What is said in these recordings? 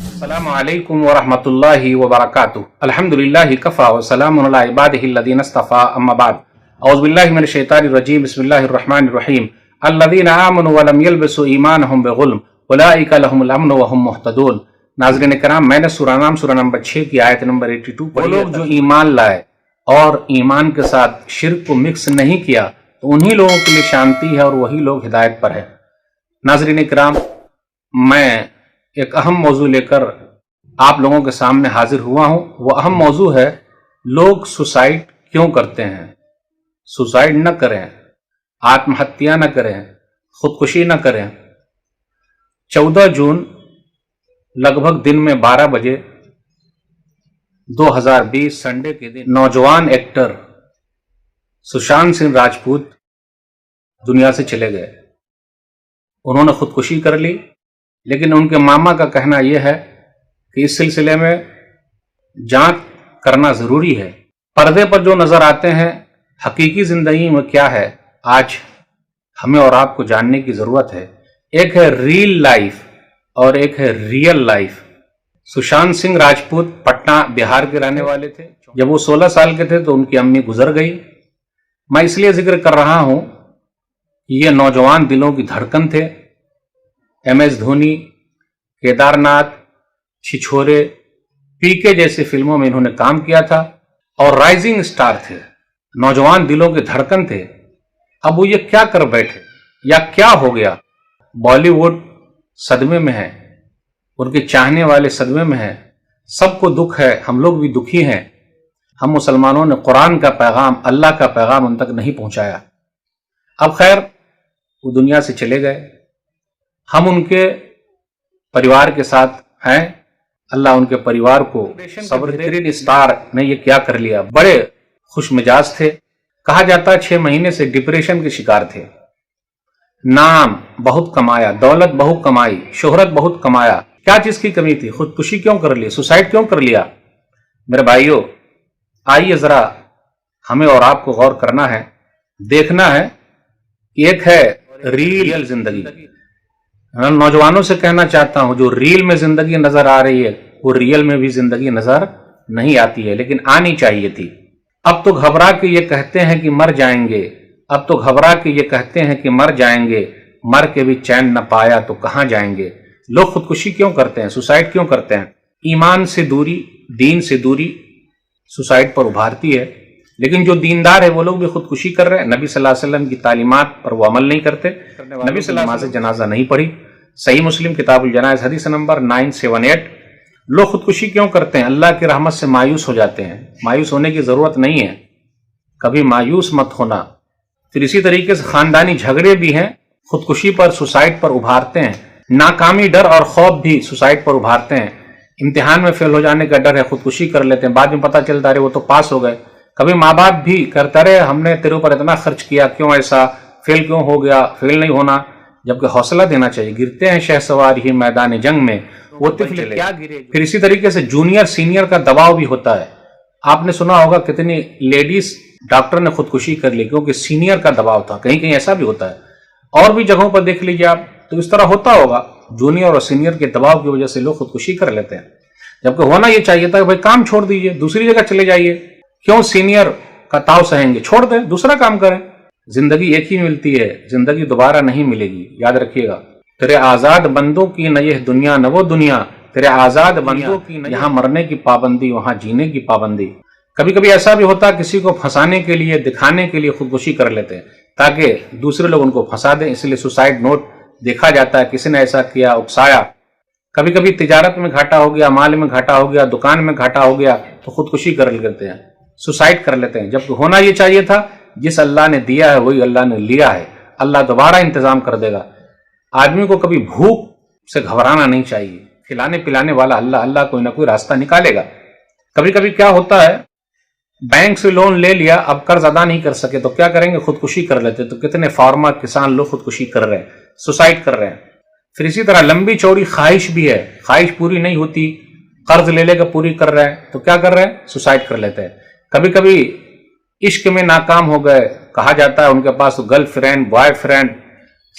السلام علیکم ورحمۃ اللہ وبرکاتہ. الحمدللہ کفا وسلام علی عبادہ الذین اصطفی اما بعد. اعوذ باللہ من الشیطان الرجیم. بسم اللہ الرحمن الرحیم. الذین آمنوا ولم یلبسوا ایمانہم بظلم اولئک لہم الامن وہم مہتدون. ناظرین کرام، میں نے سورہ نام سورہ نمبر 6 کی آیت نمبر 82 پڑھی. وہ لوگ جو ایمان لائے اور ایمان کے ساتھ شرک کو مکس نہیں کیا تو انہی لوگوں کے لیے شانتی ہے اور وہی لوگ ہدایت پر ہے. ناظرین کرام، میں ایک اہم موضوع لے کر آپ لوگوں کے سامنے حاضر ہوا ہوں. وہ اہم موضوع ہے لوگ سوسائڈ کیوں کرتے ہیں. سوسائڈ نہ کریں، آتم ہتیا نہ کریں، خودکشی نہ کریں. 14 جون لگ بھگ دن میں 12 بجے 2020 سنڈے کے دن نوجوان ایکٹر سشانت سنگھ راجپوت دنیا سے چلے گئے. انہوں نے خودکشی کر لی، لیکن ان کے ماما کا کہنا یہ ہے کہ اس سلسلے میں جانچ کرنا ضروری ہے. پردے پر جو نظر آتے ہیں حقیقی زندگی میں کیا ہے، آج ہمیں اور آپ کو جاننے کی ضرورت ہے. ایک ہے ریل لائف اور ایک ہے ریئل لائف. سشانت سنگھ راجپوت پٹنہ بہار کے رہنے والے تھے. جب وہ 16 سال کے تھے تو ان کی امی گزر گئی. میں اس لیے ذکر کر رہا ہوں کہ یہ نوجوان دلوں کی دھڑکن تھے. ایم ایس دھونی، کیدارناتھ، چھچھورے، پی کے جیسے فلموں میں انہوں نے کام کیا تھا اور رائزنگ سٹار تھے. نوجوان دلوں کے دھڑکن تھے. اب وہ یہ کیا کر بیٹھے یا کیا ہو گیا؟ بالی ووڈ صدمے میں ہے، ان کے چاہنے والے صدمے میں ہیں. سب کو دکھ ہے، ہم لوگ بھی دکھی ہیں. ہم مسلمانوں نے قرآن کا پیغام، اللہ کا پیغام ان تک نہیں پہنچایا. اب خیر، وہ دنیا سے چلے گئے. ہم ان کے پریوار کے ساتھ ہیں. اللہ ان کے پریوار کو صبر دے. بہترین اسٹار نے یہ کیا کر لیا. بڑے خوش مزاج تھے. کہا جاتا ہے 6 مہینے سے ڈپریشن کے شکار تھے. نام بہت کمایا، دولت بہت کمائی، شہرت بہت کمایا. کیا چیز کی کمی تھی؟ خودکشی کیوں کر لی؟ سوسائڈ کیوں کر لیا؟ میرے بھائیوں، آئیے ذرا ہمیں اور آپ کو غور کرنا ہے، دیکھنا ہے. ایک ہے ریل زندگی. میں نوجوانوں سے کہنا چاہتا ہوں، جو ریل میں زندگی نظر آ رہی ہے وہ ریل میں بھی زندگی نظر نہیں آتی ہے، لیکن آنی چاہیے تھی. اب تو گھبرا کے یہ کہتے ہیں کہ مر جائیں گے. اب تو گھبرا کے یہ کہتے ہیں کہ مر جائیں گے. مر کے بھی چین نہ پایا تو کہاں جائیں گے. لوگ خودکشی کیوں کرتے ہیں؟ سوسائڈ کیوں کرتے ہیں؟ ایمان سے دوری، دین سے دوری سوسائڈ پر ابھارتی ہے. لیکن جو دیندار ہے وہ لوگ بھی خودکشی کر رہے ہیں. نبی صلی اللہ علیہ وسلم کی تعلیمات پر وہ عمل نہیں کرتے. نبی صلی اللہ علیہ وسلم جنازہ نہیں پڑھی. صحیح مسلم کتاب الجنائز حدیث نمبر 978. لوگ خودکشی کیوں کرتے ہیں؟ اللہ کی رحمت سے مایوس ہو جاتے ہیں. مایوس ہونے کی ضرورت نہیں ہے، کبھی مایوس مت ہونا. پھر اسی طریقے سے خاندانی جھگڑے بھی ہیں، خودکشی پر، سوسائڈ پر ابھارتے ہیں. ناکامی، ڈر اور خوف بھی سوسائڈ پر ابھارتے ہیں. امتحان میں فیل ہو جانے کا ڈر ہے، خودکشی کر لیتے ہیں. بعد میں پتہ چلتا ہے وہ تو پاس ہو گئے. کبھی ماں باپ بھی کرتا رہے، ہم نے تیرے اوپر اتنا خرچ کیا، کیوں ایسا، فیل کیوں ہو گیا؟ فیل نہیں ہونا، جبکہ حوصلہ دینا چاہیے. گرتے ہیں شہسوار ہی میدان جنگ میں، وہ طفل کیا گرے. پھر اسی طریقے سے جونیئر سینئر کا دباؤ بھی ہوتا ہے. آپ نے سنا ہوگا کتنی لیڈیز ڈاکٹر نے خودکشی کر لی کیونکہ سینئر کا دباؤ تھا. کہیں کہیں ایسا بھی ہوتا ہے، اور بھی جگہوں پر دیکھ لیجیے آپ، تو اس طرح ہوتا ہوگا. جونیئر اور سینئر کے دباؤ کی وجہ سے لوگ خودکشی کر لیتے ہیں، جبکہ ہونا یہ چاہیے تھا کہ بھائی کام چھوڑ دیجیے، دوسری جگہ چلے جائیے. کیوں سینئر کا تاؤ سہیں گے؟ چھوڑ دیں، دوسرا کام کریں. زندگی ایک ہی ملتی ہے، زندگی دوبارہ نہیں ملے گی، یاد رکھیے گا. تیرے آزاد بندوں کی نہ یہ دنیا نہ وہ دنیا، تیرے آزاد بندوں کی یہاں مرنے کی پابندی، وہاں جینے کی پابندی. کبھی کبھی ایسا بھی ہوتا ہے کسی کو پھنسانے کے لیے، دکھانے کے لیے خودکشی کر لیتے ہیں تاکہ دوسرے لوگ ان کو پھنسا دیں. اس لیے سوسائڈ نوٹ دیکھا جاتا ہے، کسی نے ایسا کیا، اکسایا. کبھی کبھی تجارت میں گھاٹا ہو گیا، مال میں گھاٹا ہو گیا، دکان میں گھاٹا ہو گیا تو خودکشی کر لیتے ہیں، سوسائڈ کر لیتے ہیں. جبکہ ہونا یہ چاہیے تھا جس اللہ نے دیا ہے وہی اللہ نے لیا ہے. اللہ دوبارہ انتظام کر دے گا. آدمی کو کبھی بھوک سے گھبرانا نہیں چاہیے. کھلانے پلانے والا اللہ کوئی نہ کوئی راستہ نکالے گا. کبھی کبھی کیا ہوتا ہے، بینک سے لون لے لیا، اب قرض ادا نہیں کر سکے تو کیا کریں گے؟ خودکشی کر لیتے. تو کتنے فارمر کسان لوگ خودکشی کر رہے ہیں، سوسائڈ کر رہے ہیں. پھر اسی طرح لمبی چوڑی خواہش بھی ہے، خواہش پوری نہیں ہوتی، قرض لے کے پوری کر رہے ہیں تو کیا کر رہے ہیں؟ سوسائڈ کر لیتے ہیں. کبھی کبھی عشق میں ناکام ہو گئے، کہا جاتا ہے ان کے پاس تو گرل فرینڈ بوائے فرینڈ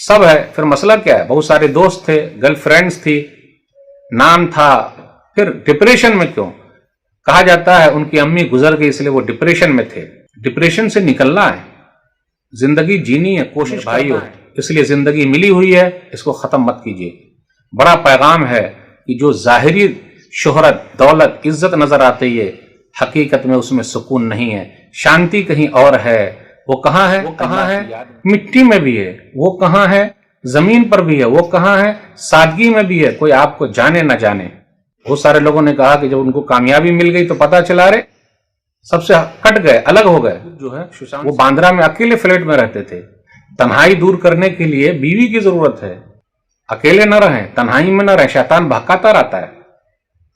سب ہے، پھر مسئلہ کیا ہے؟ بہت سارے دوست تھے، گرل فرینڈز تھی، نام تھا، پھر ڈپریشن میں کیوں؟ کہا جاتا ہے ان کی امی گزر گئی اس لیے وہ ڈپریشن میں تھے۔ ڈپریشن سے نکلنا ہے، زندگی جینی ہے، کوشش بھائیو، اس لیے زندگی ملی ہوئی ہے، اس کو ختم مت کیجیے۔ بڑا پیغام ہے کہ جو ظاہری شہرت، دولت، عزت نظر آتی ہے، حقیقت میں اس میں سکون نہیں ہے، شانتی کہیں اور ہے۔ وہ کہاں ہے؟ وہ کہاں ہے؟ مٹی میں بھی ہے، وہ کہاں ہے؟ زمین پر بھی ہے، وہ کہاں ہے؟ سادگی میں بھی ہے، کوئی آپ کو جانے نہ جانے۔ بہت سارے لوگوں نے کہا کہ جب ان کو کامیابی مل گئی تو پتا چلا رہے سب سے کٹ گئے، الگ ہو گئے۔ جو ہے وہ باندرا میں اکیلے فلیٹ میں رہتے تھے۔ تنہائی دور کرنے کے لیے بیوی کی ضرورت ہے، اکیلے نہ رہیں، تنہائی میں نہ رہیں، شیطان بہکاتا رہتا ہے۔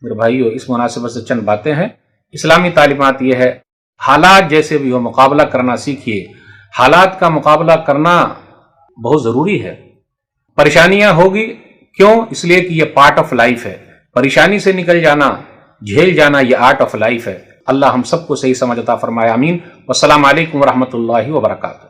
میرے بھائیو، اس مناسبت سے چند باتیں ہیں۔ اسلامی تعلیمات یہ ہے، حالات جیسے بھی ہو مقابلہ کرنا سیکھیے۔ حالات کا مقابلہ کرنا بہت ضروری ہے۔ پریشانیاں ہوگی، کیوں؟ اس لیے کہ یہ پارٹ آف لائف ہے۔ پریشانی سے نکل جانا، جھیل جانا، یہ آرٹ آف لائف ہے۔ اللہ ہم سب کو صحیح سمجھ عطا فرمائے، آمین۔ والسلام علیکم ورحمۃ اللہ وبرکاتہ۔